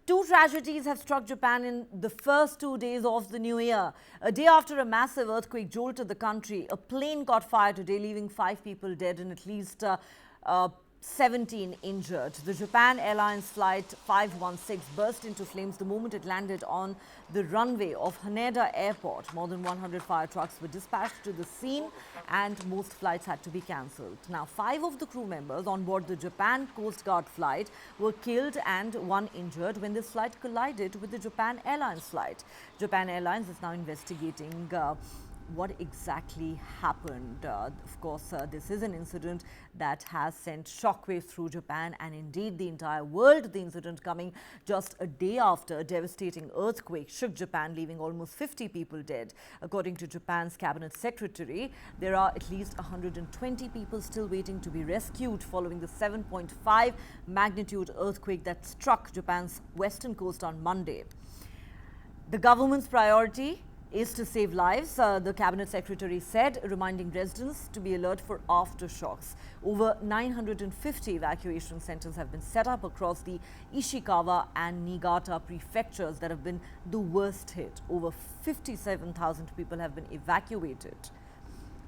Two tragedies have struck Japan in the first 2 days of the new year. A day after a massive earthquake jolted the country, a plane caught fire today, leaving 5 people dead and at least 17 injured. The Japan Airlines Flight 516 burst into flames the moment it landed on the runway of Haneda Airport. More than 100 fire trucks were dispatched to the scene and most flights had to be cancelled. Now, 5 of the crew members on board the Japan Coast Guard flight were killed and 1 injured when this flight collided with the Japan Airlines flight. Japan Airlines is now investigating what exactly happened. Of course, this is an incident that has sent shockwaves through Japan and indeed the entire world. The incident coming just a day after a devastating earthquake shook Japan, leaving almost 50 people dead. According to Japan's cabinet secretary, there are at least 120 people still waiting to be rescued following the 7.5 magnitude earthquake that struck Japan's western coast on Monday. The government's priority is to save lives, the cabinet secretary said, reminding residents to be alert for aftershocks. Over 950 evacuation centers have been set up across the Ishikawa and Niigata prefectures that have been the worst hit. Over 57,000 people have been evacuated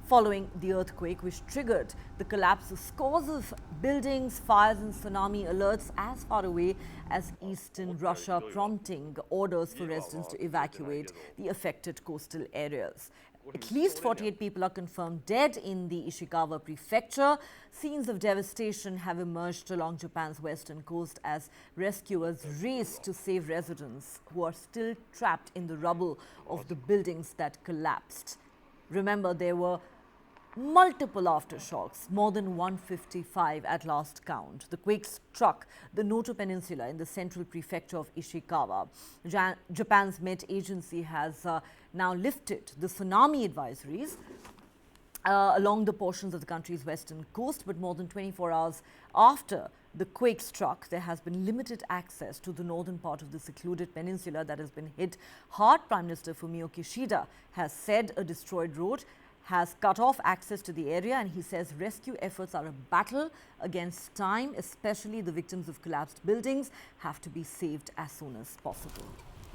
following the earthquake, which triggered the collapse of scores of buildings, fires and tsunami alerts as far away as eastern Russia, prompting orders for residents to evacuate the affected coastal areas. At least 48 people are confirmed dead in the Ishikawa prefecture. Scenes of devastation have emerged along Japan's western coast as rescuers race to save residents who are still trapped in the rubble of the buildings that collapsed. Remember, there were multiple aftershocks, more than 155 at last count. The quake struck the Noto peninsula in the central prefecture of Ishikawa. Japan's Met Agency has now lifted the tsunami advisories along the portions of the country's western coast, but more than 24 hours after the quake struck, there has been limited access to the northern part of the secluded peninsula that has been hit hard. Prime Minister Fumio Kishida has said a destroyed road has cut off access to the area, and he says rescue efforts are a battle against time, especially the victims of collapsed buildings have to be saved as soon as possible.